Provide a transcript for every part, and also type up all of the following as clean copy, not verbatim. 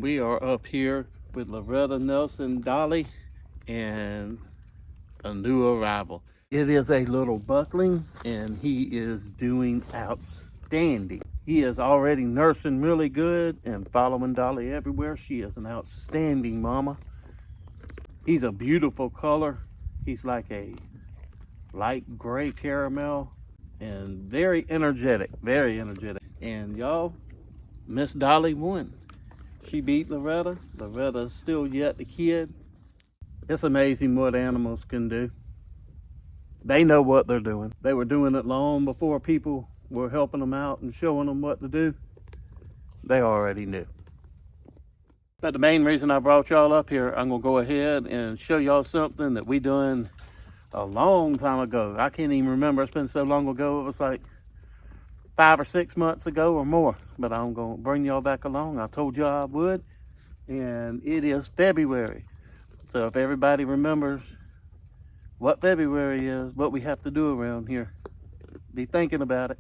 we are up here with Loretta, Nelson, Dolly, and a new arrival. It is a little buckling, and he is doing outstanding. He is already nursing really good and following Dolly everywhere. She is an outstanding mama. He's a beautiful color. He's like a light gray caramel and very energetic, very energetic. And y'all, Miss Dolly won. She beat Loretta. Loretta's still yet the kid. It's amazing what animals can do. They know what they're doing. They were doing it long before people were helping them out and showing them what to do. They already knew. But the main reason I brought y'all up here, I'm gonna go ahead and show y'all something that we done a long time ago. I can't even remember, it's been so long ago, it was like 5 or 6 months ago or more. But I'm gonna bring y'all back along. I told y'all I would. And it is February. So if everybody remembers what February is, what we have to do around here, be thinking about it.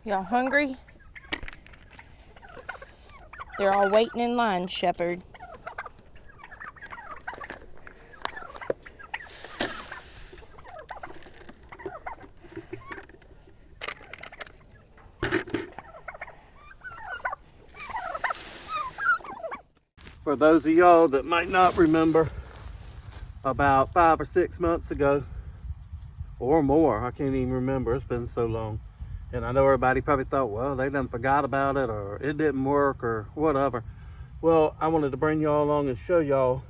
Y'all hungry? They're all waiting in line, Shepherd. For those of y'all that might not remember, about 5 or 6 months ago, or more, I can't even remember, it's been so long. And I know everybody probably thought, well, they done forgot about it, or it didn't work, or whatever. Well, I wanted to bring y'all along and show y'all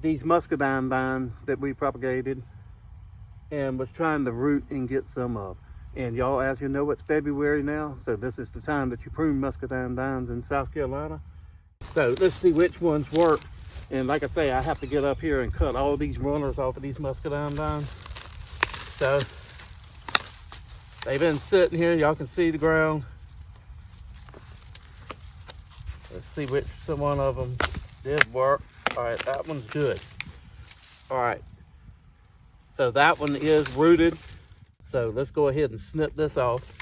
these muscadine vines that we propagated and was trying to root and get some of. And y'all, as you know, it's February now, so this is the time that you prune muscadine vines in South Carolina. So let's see which ones work. And like I say, I have to get up here and cut all these runners off of these muscadine vines. So they've been sitting here, y'all can see the ground. Let's see which one of them did work. All right, that one's good. All right, so that one is rooted. So let's go ahead and snip this off.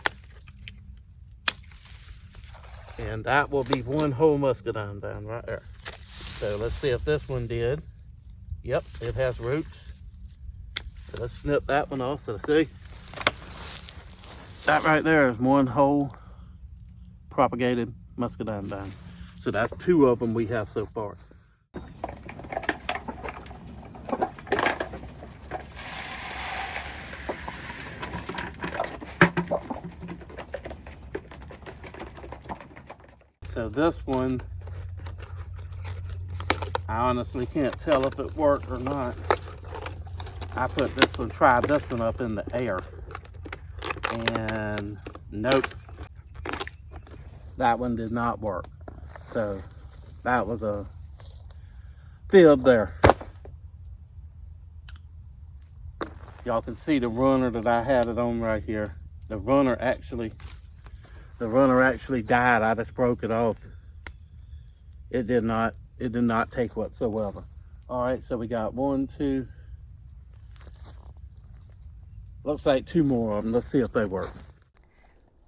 And that will be one whole muscadine vine right there. So let's see if this one did. Yep, it has roots. So let's snip that one off. So see, that right there is one whole propagated muscadine vine. So that's 2 of them we have so far. So this one, I honestly can't tell if it worked or not. I put this one, tried this one up in the air, and nope, that one did not work. So that was a fib there. Y'all can see the runner that I had it on right here. The runner actually died. I just broke it off. It did not take whatsoever. All right, so we got 1, 2, looks like 2 more of them. Let's see if they work.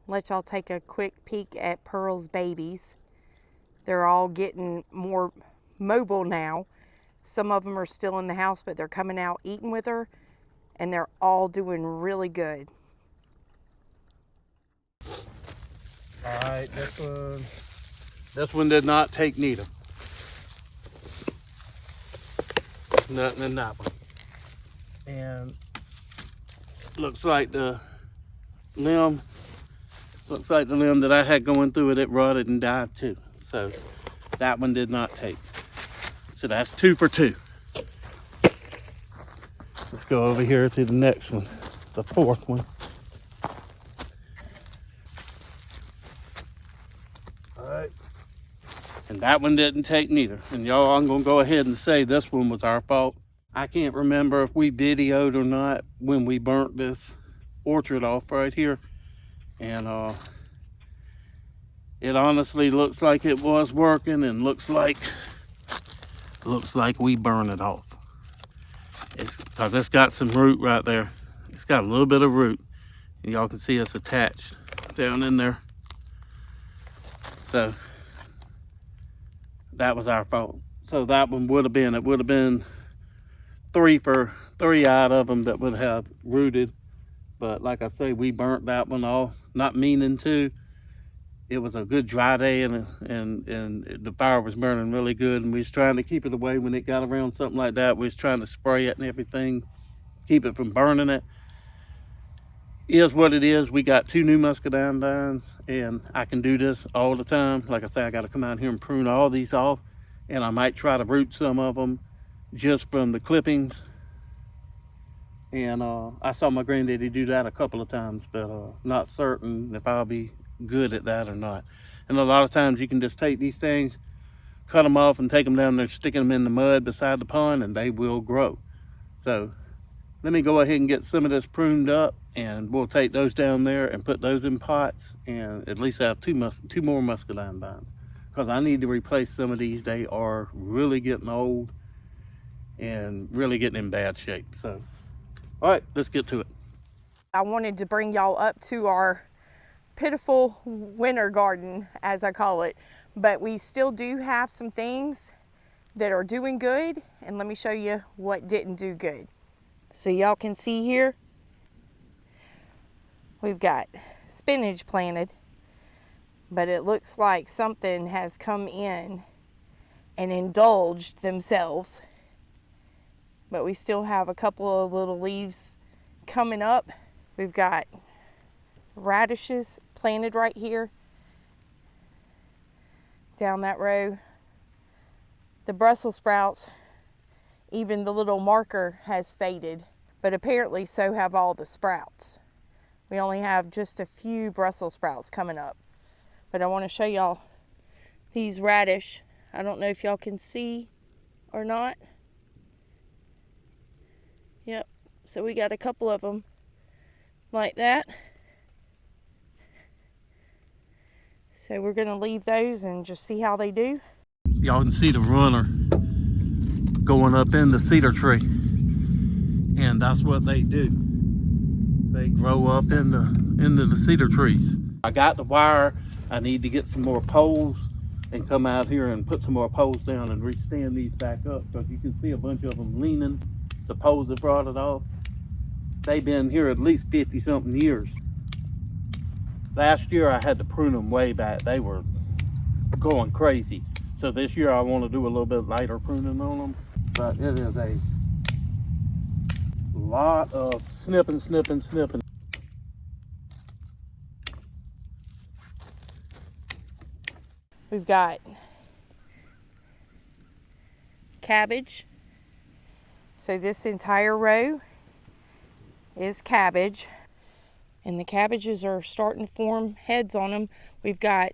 Let y'all take a quick peek at Pearl's babies. They're all getting more mobile now. Some of them are still in the house, but they're coming out eating with her, and they're all doing really good. All right, this one did not take neither. Nothing in that one. And looks like the limb that I had going through it rotted and died too. So that one did not take. So that's 2 for 2. Let's go over here to the next one, the 4th one. All right. And that one didn't take neither. And y'all, I'm gonna go ahead and say this one was our fault. I can't remember if we videoed or not when we burnt this orchard off right here. And it honestly looks like it was working, and looks like we burned it off. Because it's got some root right there. It's got a little bit of root. And y'all can see it's attached down in there. So that was our fault. So that one would have been 3 out of them that would have rooted. But like I say, we burnt that one off, not meaning to. It was a good dry day, and the fire was burning really good, and we was trying to keep it away. When it got around something like that, we was trying to spray it and everything, keep it from burning. It is what it is. We got 2 new muscadine vines, and I can do this all the time. Like I say, I got to come out here and prune all these off, and I might try to root some of them just from the clippings. And I saw my granddaddy do that a couple of times, but not certain if I'll be good at that or not. And a lot of times you can just take these things, cut them off, and take them down there, sticking them in the mud beside the pond, and they will grow. So let me go ahead and get some of this pruned up, and we'll take those down there and put those in pots, and at least have two more muscadine vines, because I need to replace some of these. They are really getting old and really getting in bad shape. So all right, let's get to it. I wanted to bring y'all up to our pitiful winter garden, as I call it, but we still do have some things that are doing good, and let me show you what didn't do good. So y'all can see here, we've got spinach planted, but it looks like something has come in and indulged themselves. But we still have a couple of little leaves coming up. We've got radishes planted right here down that row. The Brussels sprouts, even the little marker has faded, but apparently so have all the sprouts. We only have just a few Brussels sprouts coming up. But I want to show y'all these radish. I don't know if y'all can see or not. Yep, so we got a couple of them like that. So we're gonna leave those and just see how they do. Y'all can see the runner going up in the cedar tree, and that's what they do. They grow up into the cedar trees. I got the wire. I need to get some more poles and come out here and put some more poles down and re-stand these back up, because you can see a bunch of them leaning. The poles that brought it off. They've been here at least 50 something years. Last year I had to prune them way back. They were going crazy. So this year I want to do a little bit lighter pruning on them. But it is a lot of snipping. We've got cabbage. So this entire row is cabbage. And the cabbages are starting to form heads on them. We've got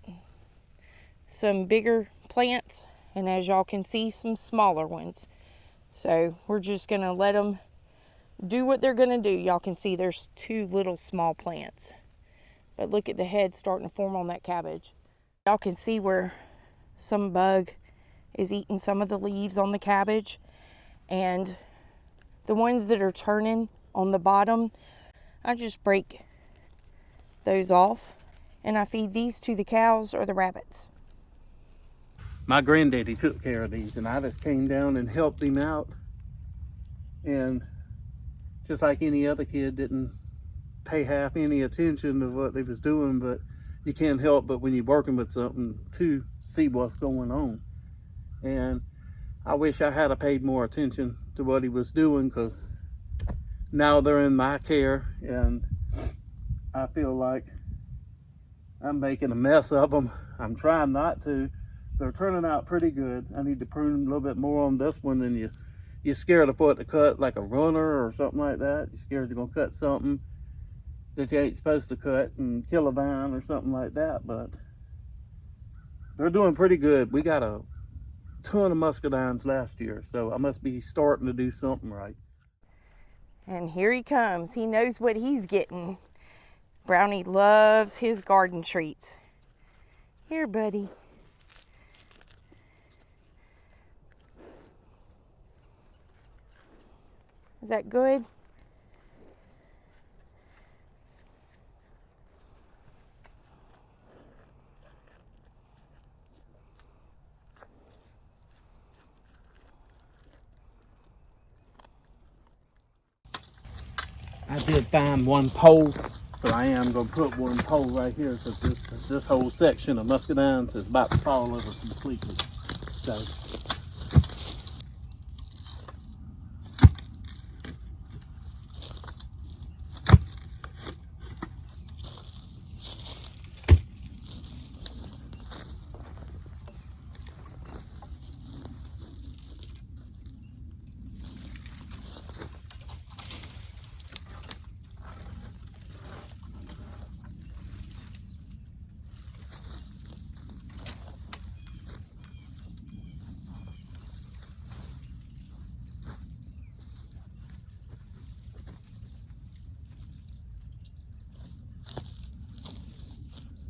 some bigger plants, and as y'all can see, some smaller ones. So we're just gonna let them do what they're gonna do. Y'all can see there's 2 little small plants. But look at the head starting to form on that cabbage. Y'all can see where some bug is eating some of the leaves on the cabbage. And the ones that are turning on the bottom, I just break those off and I feed these to the cows or the rabbits. My granddaddy took care of these, and I just came down and helped him out. And just like any other kid, didn't pay half any attention to what they was doing, but you can't help but when you're working with something to see what's going on. And I wish I had paid more attention to what he was doing, because now they're in my care, and I feel like I'm making a mess of them. I'm trying not to. They're turning out pretty good. I need to prune a little bit more on this one, and you're scared of what to cut, like a runner or something like that. You're scared you're gonna cut something that you ain't supposed to cut and kill a vine or something like that. But they're doing pretty good. We got a ton of muscadines last year, so I must be starting to do something right. And here he comes. He knows what he's getting. Brownie loves his garden treats. Here, buddy. Is that good? I did find one pole, so I am going to put one pole right here because this whole section of muscadines is about to fall over completely. So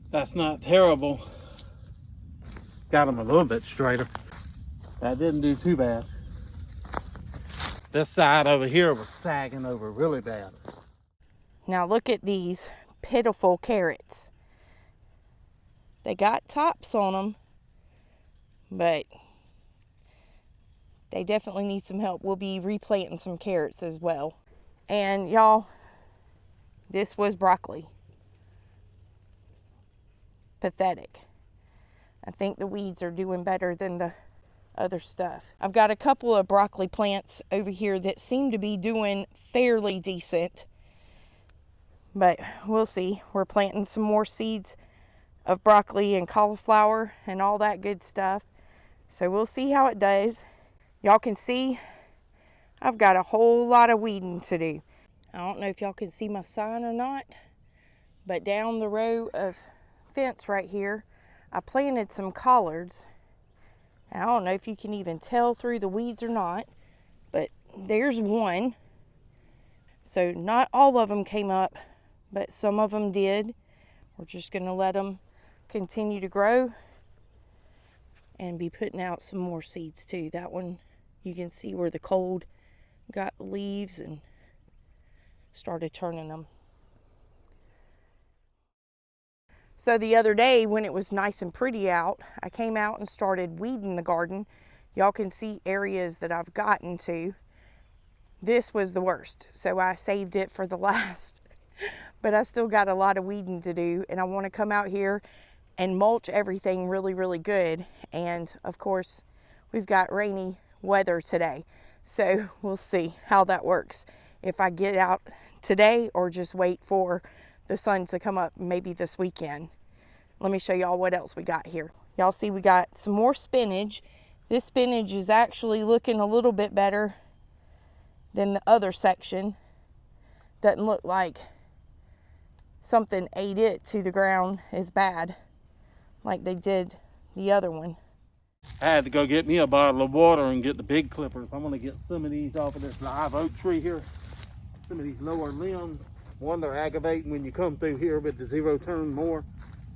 that's not terrible. Got them a little bit straighter. That didn't do too bad. This side over here was sagging over really bad. Now look at these pitiful carrots. They got tops on them, but they definitely need some help. We'll be replanting some carrots as well. And y'all, this was broccoli. Pathetic. I think the weeds are doing better than the other stuff. I've got a couple of broccoli plants over here that seem to be doing fairly decent, but we'll see. We're planting some more seeds of broccoli and cauliflower and all that good stuff, so we'll see how it does. Y'all can see I've got a whole lot of weeding to do. I don't know if y'all can see my sign or not, but down the row of fence right here I planted some collards. I don't know if you can even tell through the weeds or not, but there's one. So not all of them came up, but some of them did. We're just going to let them continue to grow and be putting out some more seeds too. That one, you can see where the cold got the leaves and started turning them. So the other day when it was nice and pretty out, I came out and started weeding the garden. Y'all can see areas that I've gotten to. This was the worst, so I saved it for the last. But I still got a lot of weeding to do, and I want to come out here and mulch everything really, really good. And of course, we've got rainy weather today, so we'll see how that works. If I get out today or just wait for the sun to come up maybe this weekend. Let me show y'all what else we got here. Y'all see we got some more spinach. This spinach is actually looking a little bit better than the other section. Doesn't look like something ate it to the ground as bad like they did the other one. I had to go get me a bottle of water and get the big clippers. I'm gonna get some of these off of this live oak tree here. Some of these lower limbs. One, they're aggravating when you come through here with the zero turn more.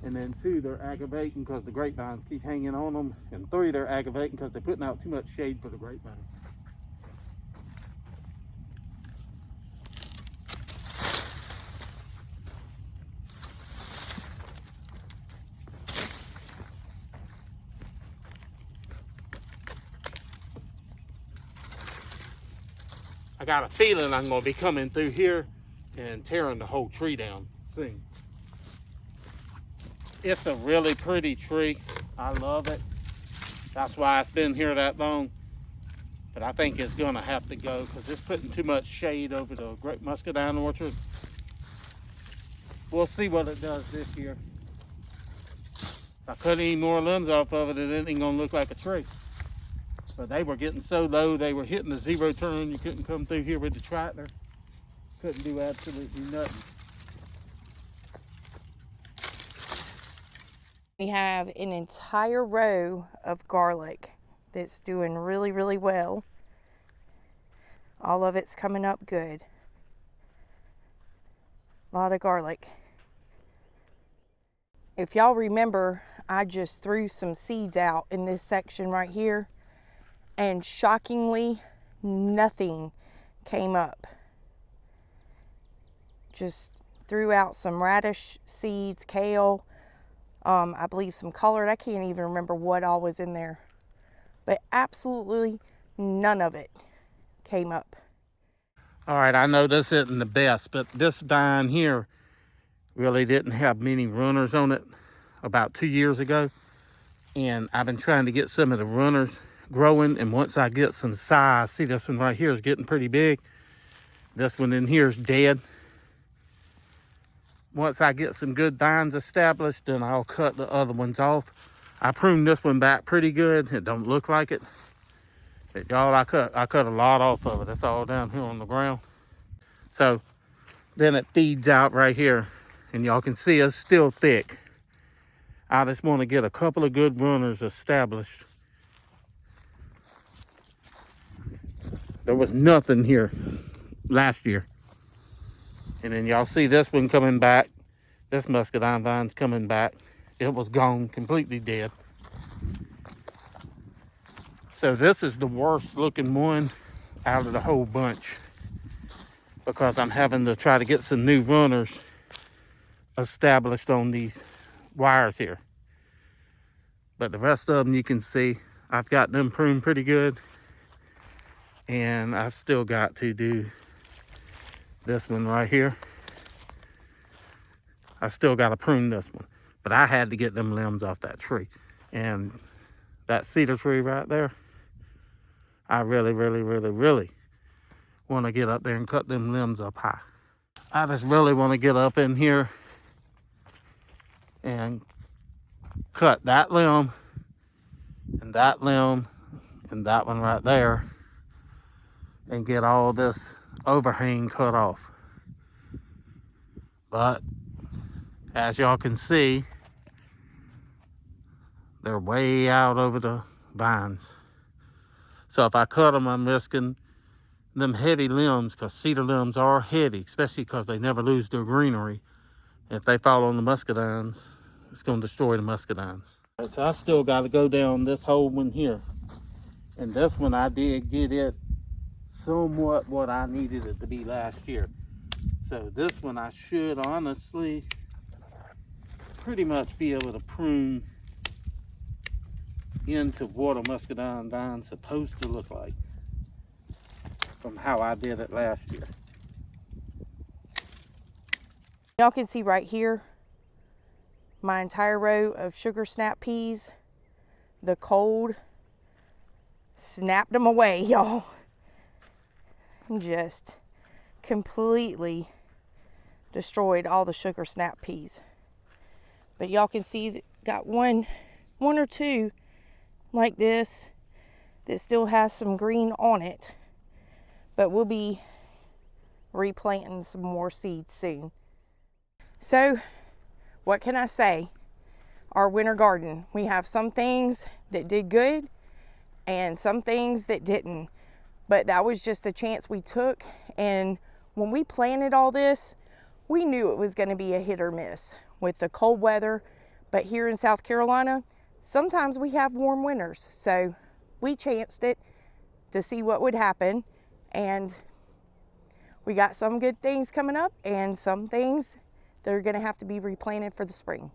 And then two, they're aggravating because the grapevines keep hanging on them. And three, they're aggravating because they're putting out too much shade for the grapevine. I got a feeling I'm gonna be coming through here and tearing the whole tree down soon. It's a really pretty tree. I love it. That's why it's been here that long. But I think it's gonna have to go because it's putting too much shade over the great muscadine orchard. We'll see what it does this year. If I cut any more limbs off of it, it ain't gonna look like a tree. But they were getting so low, they were hitting the zero turn. You couldn't come through here with the tractor. Couldn't do absolutely nothing. We have an entire row of garlic that's doing really, really well. All of it's coming up good. A lot of garlic. If y'all remember, I just threw some seeds out in this section right here, and shockingly, nothing came up. Just threw out some radish seeds, kale, I believe some collard. I can't even remember what all was in there, but absolutely none of it came up. All right, I know this isn't the best, but this vine here really didn't have many runners on it about 2 years ago. And I've been trying to get some of the runners growing. And once I get some size, see this one right here is getting pretty big. This one in here is dead. Once I get some good vines established, then I'll cut the other ones off. I pruned this one back pretty good. It don't look like it. But y'all, I cut a lot off of it. It's all down here on the ground. So then it feeds out right here. And y'all can see it's still thick. I just want to get a couple of good runners established. There was nothing here last year. And then y'all see this one coming back. This muscadine vine's coming back. It was gone, completely dead. So this is the worst looking one out of the whole bunch, because I'm having to try to get some new runners established on these wires here. But the rest of them, you can see I've got them pruned pretty good. And I've still got to do this one right here. I still got to prune this one. But I had to get them limbs off that tree. And that cedar tree right there, I really want to get up there and cut them limbs up high. I just really want to get up in here and cut that limb and that limb and that one right there and get all this overhang cut off. But as y'all can see, they're way out over the vines. So if I cut them, I'm risking them heavy limbs, because cedar limbs are heavy, especially because they never lose their greenery. If they fall on the muscadines, it's going to destroy the muscadines. So I still got to go down this whole one here. And this one I did get it somewhat what I needed it to be last year. So this one I should honestly pretty much be able to prune into what a muscadine vine's supposed to look like from how I did it last year. Y'all can see right here my entire row of sugar snap peas. The cold snapped them away, y'all. Just completely destroyed all the sugar snap peas. But y'all can see got one or two like this that still has some green on it. But we'll be replanting some more seeds soon. So, what can I say? Our winter garden, we have some things that did good and some things that didn't. But that was just a chance we took. And when we planted all this, we knew it was going to be a hit or miss with the cold weather. But here in South Carolina, sometimes we have warm winters. So we chanced it to see what would happen. And we got some good things coming up and some things that are going to have to be replanted for the spring.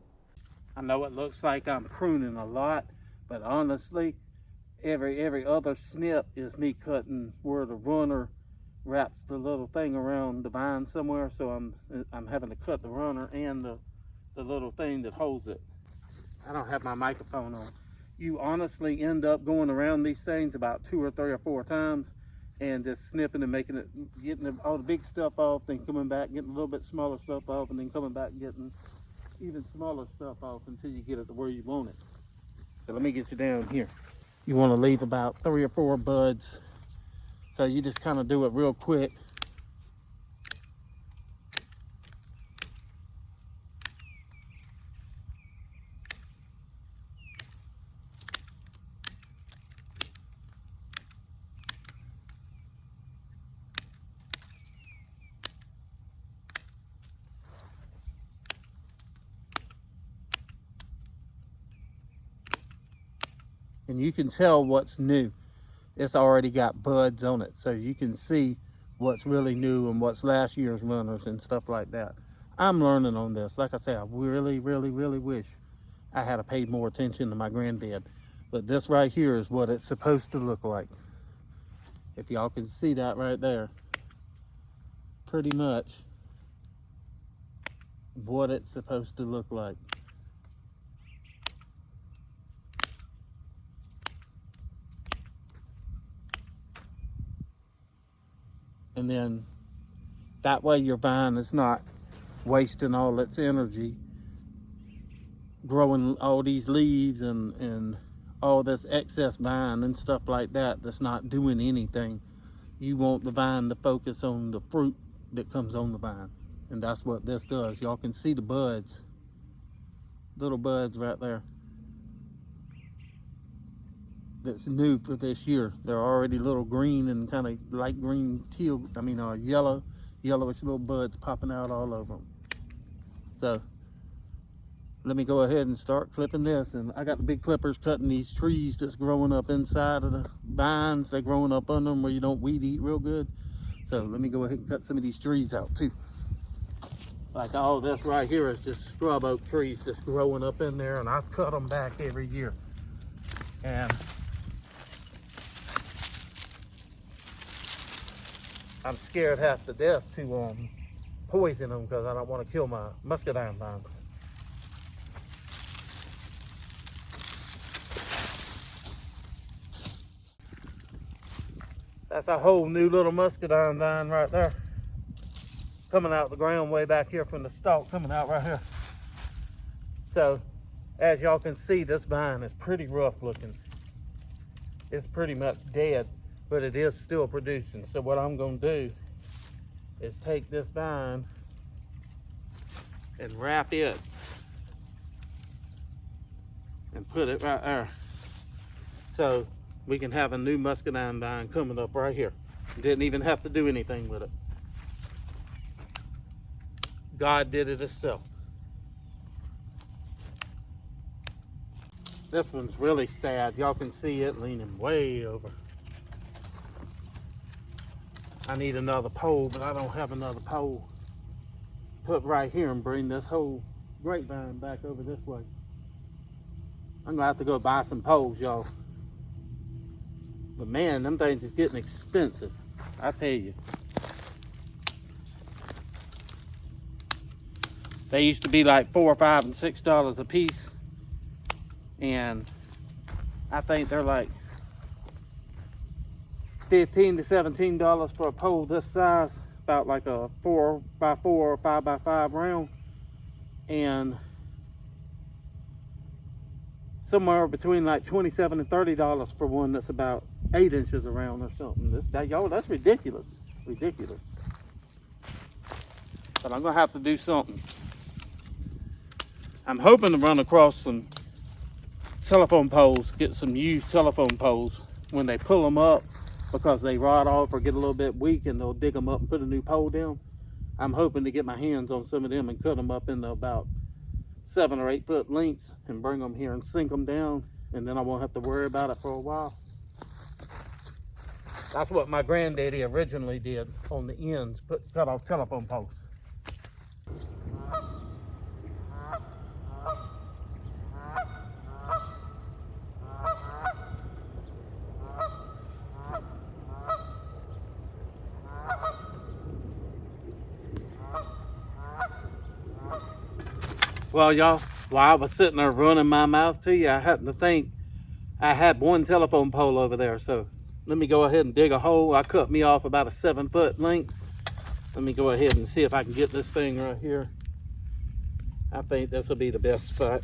I know it looks like I'm pruning a lot, but honestly, every other snip is me cutting where the runner wraps the little thing around the vine somewhere. So I'm having to cut the runner and the little thing that holds it. I don't have my microphone on. You honestly end up going around these things about 2 or 3 or 4 times and just snipping and making it, getting all the big stuff off, then coming back, getting a little bit smaller stuff off, and then coming back and getting even smaller stuff off until you get it to where you want it. So let me get you down here. You want to leave about 3 or 4 buds. So you just kind of do it real quick. And you can tell what's new. It's already got buds on it, so you can see what's really new and what's last year's runners and stuff like that. I'm learning on this. Like I say, I really wish I had paid more attention to my granddad. But this right here is what it's supposed to look like. If y'all can see that right there. pretty much what it's supposed to look like. And then that way your vine is not wasting all its energy growing all these leaves and all this excess vine and stuff like that that's not doing anything. You want the vine to focus on the fruit that comes on the vine. And that's what this does. Y'all can see the buds, little buds right there. That's new for this year. They're already little green and kind of light green teal, yellowish little buds popping out all over them. So let me go ahead and start clipping this. And I got the big clippers cutting these trees that's growing up inside of the vines. They're growing up under them where you don't weed eat real good. So let me go ahead and cut some of these trees out too. Like all this right here is just scrub oak trees that's growing up in there, and I cut them back every year. And I'm scared half to death to poison them because I don't want to kill my muscadine vines. That's a whole new little muscadine vine right there. Coming out the ground way back here from the stalk, coming out right here. So, as y'all can see, this vine is pretty rough looking. It's pretty much dead, but it is still producing. So what I'm gonna do is take this vine and wrap it and put it right there. So we can have a new muscadine vine coming up right here. Didn't even have to do anything with it. God did it himself. This one's really sad. Y'all can see it leaning way over. I need another pole, but I don't have another pole. Put right here and bring this whole grapevine back over this way. I'm gonna have to go buy some poles, y'all. But man, them things is getting expensive. I tell you. They used to be like $4, $5, and $6 a piece. And I think they're like $15 to $17 for a pole this size, about like a 4x4 or 5x5 round, and somewhere between like $27 and $30 for one that's about 8 inches around or something. Y'all, that's ridiculous. Ridiculous. But I'm gonna have to do something. I'm hoping to run across some telephone poles, get some used telephone poles when they pull them up, because they rot off or get a little bit weak, and they'll dig them up and put a new pole down. I'm hoping to get my hands on some of them and cut them up into about 7 or 8 foot lengths and bring them here and sink them down, and then I won't have to worry about it for a while. That's what my granddaddy originally did on the ends, cut off telephone poles. Well, y'all, while I was sitting there running my mouth to you, I happened to think I had one telephone pole over there. So let me go ahead and dig a hole. I cut me off about a 7 foot length. Let me go ahead and see if I can get this thing right here. I think this will be the best spot.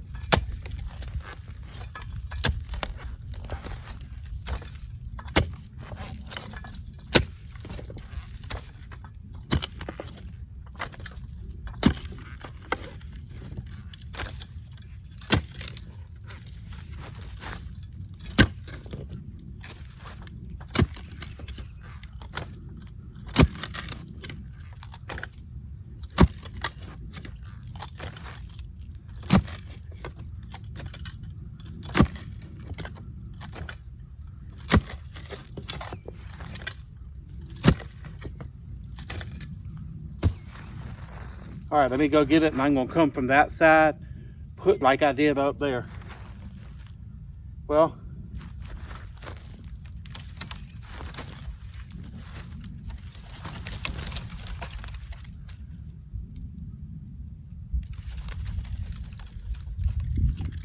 All right, let me go get it, and I'm gonna come from that side, put like I did up there. Well,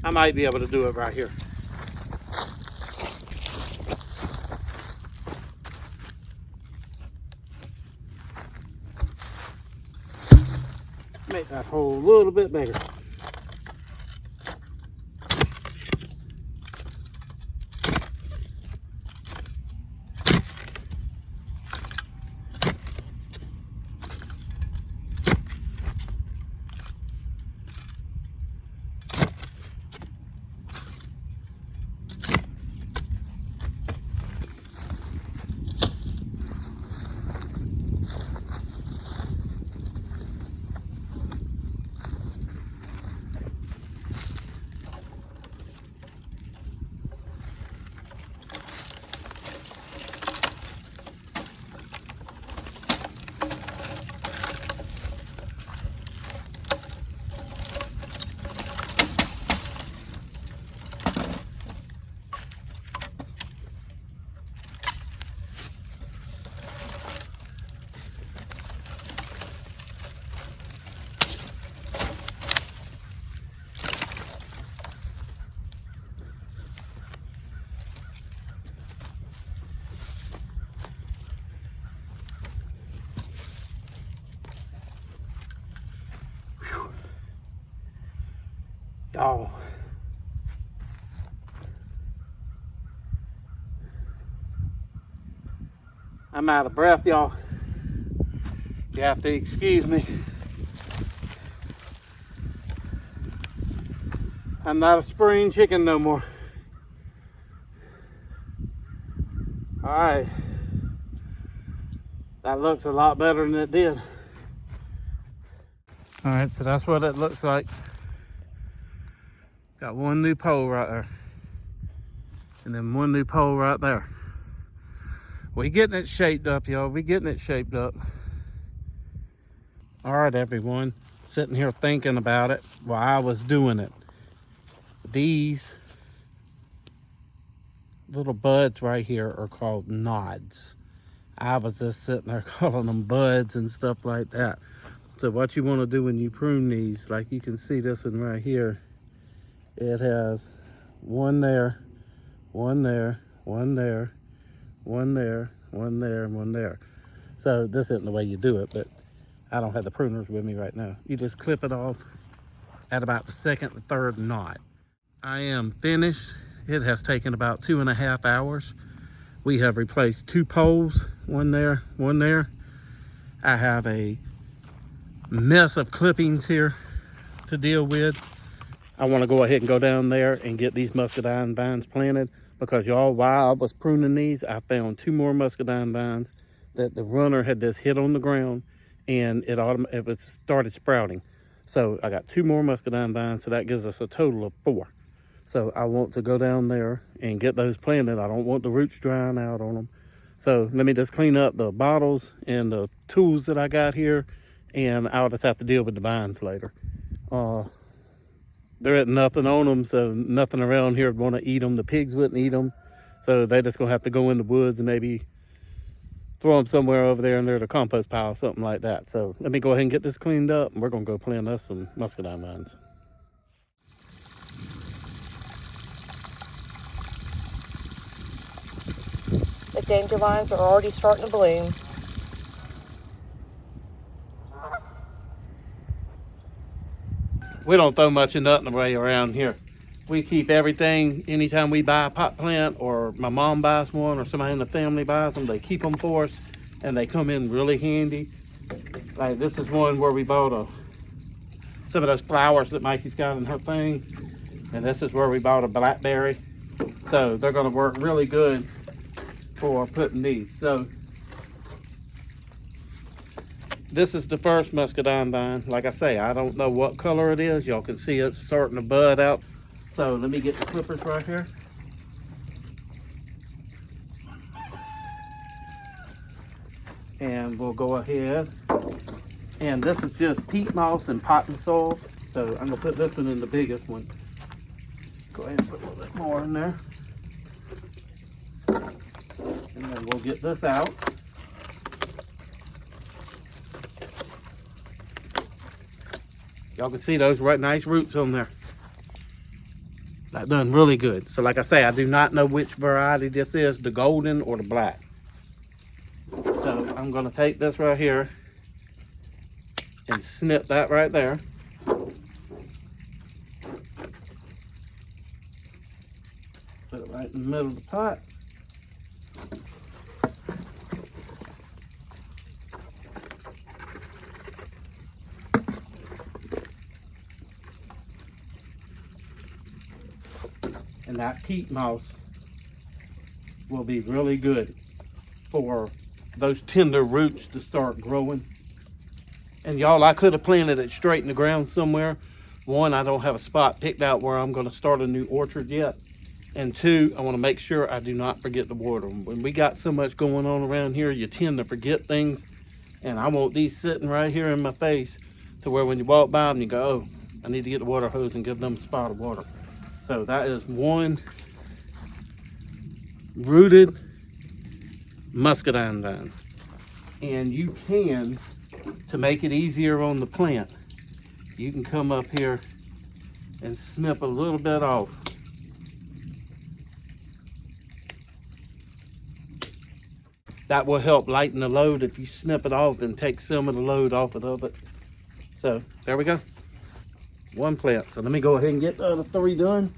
I might be able to do it right here. Make that hole a little bit bigger. Y'all, I'm out of breath, y'all. You have to excuse me. I'm not a spring chicken no more. All right, that looks a lot better than it did. All right, so that's what it looks like. Got one new pole right there, and then one new pole right there. We getting it shaped up, y'all. We getting it shaped up. All right, everyone. Sitting here thinking about it while I was doing it. These little buds right here are called nods. I was just sitting there calling them buds and stuff like that. So what you want to do when you prune these, like you can see this one right here, it has one there, one there, one there, one there, one there, and one there. So this isn't the way you do it, but I don't have the pruners with me right now. You just clip it off at about the second and third knot. I am finished. It has taken about 2.5 hours. We have replaced 2 poles, one there, one there. I have a mess of clippings here to deal with. I want to go ahead and go down there and get these muscadine vines planted, because y'all, while I was pruning these, I found 2 more muscadine vines that the runner had just hit on the ground, and it started sprouting. So I got 2 more muscadine vines, so that gives us a total of 4. So I want to go down there and get those planted. I don't want the roots drying out on them. So let me just clean up the bottles and the tools that I got here, and I'll just have to deal with the vines later. There isn't nothing on them, so nothing around here would want to eat them. The pigs wouldn't eat them, so they're just gonna have to go in the woods and maybe throw them somewhere over there near the compost pile, something like that. So let me go ahead and get this cleaned up, and we're gonna go plant us some muscadine vines. The dandelions are already starting to bloom. We don't throw much of nothing away around here. We keep everything. Anytime we buy a pot plant, or my mom buys one, or somebody in the family buys them, they keep them for us, and they come in really handy. Like this is one where we bought some of those flowers that Mikey's got in her thing, and this is where we bought a blackberry. So they're going to work really good for putting these. So this is the first muscadine vine. Like I say, I don't know what color it is. Y'all can see it's starting to bud out. So let me get the clippers right here. And we'll go ahead. And this is just peat moss and potting soil. So I'm gonna put this one in the biggest one. Go ahead and put a little bit more in there. And then we'll get this out. Y'all can see those right nice roots on there. That done really good. So like I say, I do not know which variety this is, the golden or the black. So I'm gonna take this right here and snip that right there. Put it right in the middle of the pot. And that peat moss will be really good for those tender roots to start growing. And y'all, I could have planted it straight in the ground somewhere. One, I don't have a spot picked out where I'm going to start a new orchard yet. And two, I want to make sure I do not forget to water them. When we got so much going on around here, you tend to forget things. And I want these sitting right here in my face to where when you walk by them, you go, oh, I need to get the water hose and give them a spot of water. So that is one rooted muscadine vine. And you can, to make it easier on the plant, you can come up here and snip a little bit off. That will help lighten the load if you snip it off and take some of the load off of it. So there we go. One plant. So let me go ahead and get the other three done.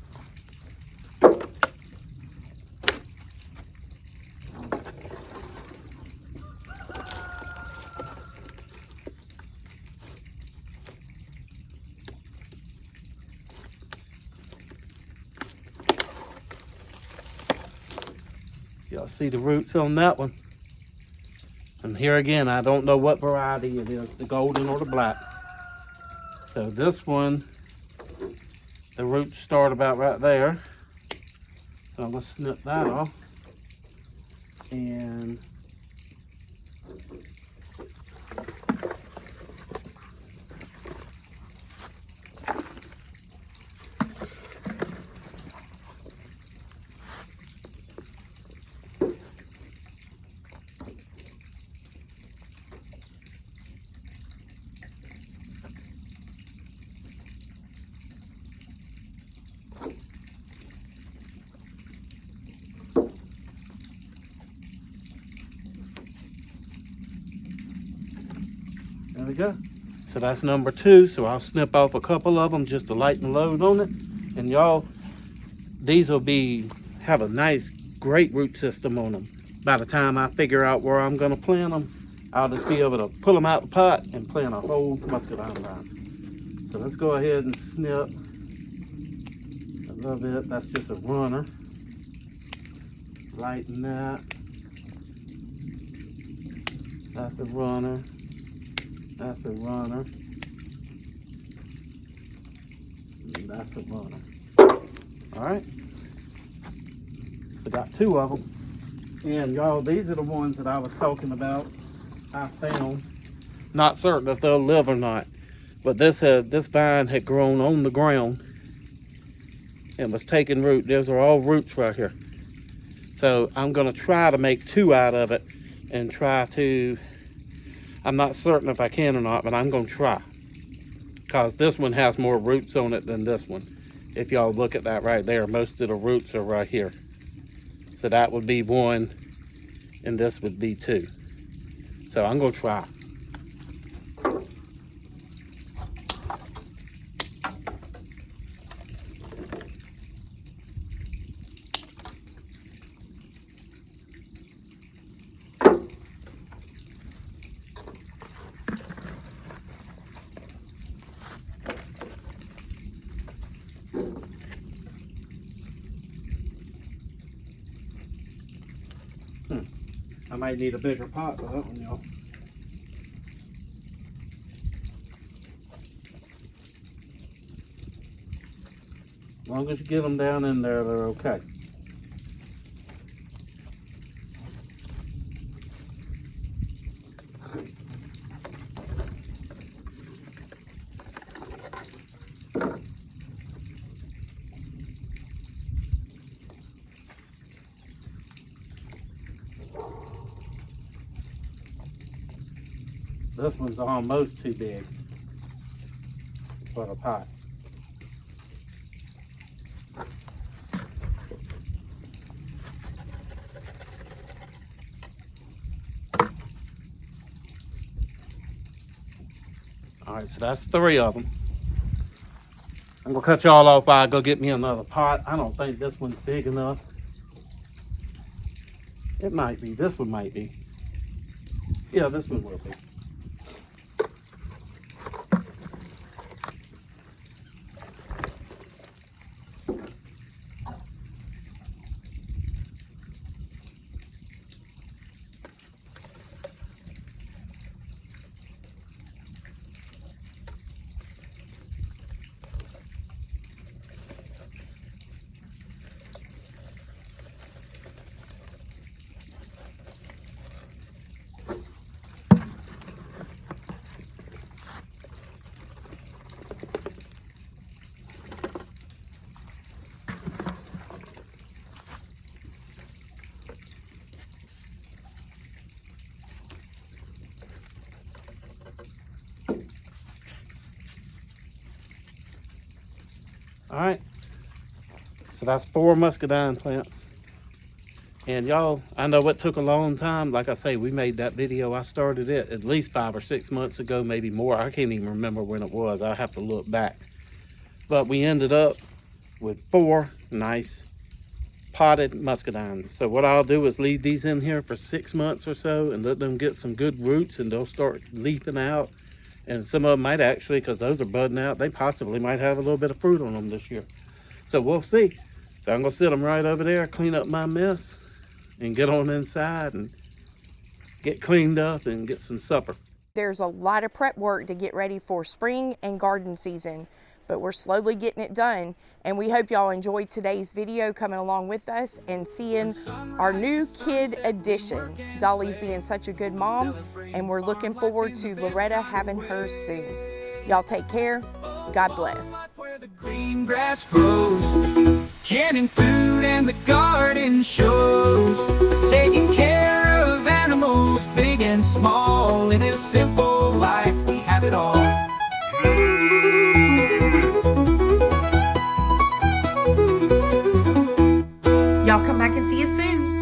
Y'all see the roots on that one. And here again, I don't know what variety it is, the golden or the black. So this one, the roots start about right there. So I'm gonna snip that off. And there we go. So that's number two. So I'll snip off a couple of them just to lighten the load on it. And y'all, these will have a nice, great root system on them. By the time I figure out where I'm gonna plant them, I'll just be able to pull them out the pot and plant a whole muscadine vine. So let's go ahead and snip a little bit. That's just a runner. Lighten that. That's a runner. That's a runner. And that's a runner. All right. So got two of them. And y'all, these are the ones that I was talking about. I found. Not certain if they'll live or not. But this vine had grown on the ground and was taking root. Those are all roots right here. So I'm gonna try to make two out of it and try to, I'm not certain if I can or not, but I'm gonna try. Because this one has more roots on it than this one. If y'all look at that right there, most of the roots are right here. So that would be one, and this would be two. So I'm gonna try. I might need a bigger pot for that one, y'all. As long as you get them down in there, they're okay. This one's almost too big for the pot. right, so that's 3 of them. I'm gonna cut y'all off while I go get me another pot. I don't think this one's big enough. It might be. This one might be. Yeah, this one will be. All right, so that's 4 muscadine plants. And y'all, I know it took a long time. Like I say, we made that video. I started it at least 5 or 6 months ago, maybe more. I can't even remember when it was. I have to look back. But we ended up with 4 nice potted muscadines. So what I'll do is leave these in here for 6 months or so and let them get some good roots, and they'll start leafing out. And some of them might actually, because those are budding out, they possibly might have a little bit of fruit on them this year. So we'll see. So I'm gonna sit them right over there, clean up my mess, and get on inside and get cleaned up and get some supper. There's a lot of prep work to get ready for spring and garden season, but we're slowly getting it done. And we hope y'all enjoyed today's video coming along with us and seeing our new kid addition. Dolly's being such a good mom, and we're looking forward to Loretta having hers soon. Y'all take care. God bless. Where the green grass grows, canning food and the garden shows, taking care of animals big and small. In this simple life we have it all. Y'all come back and see us soon.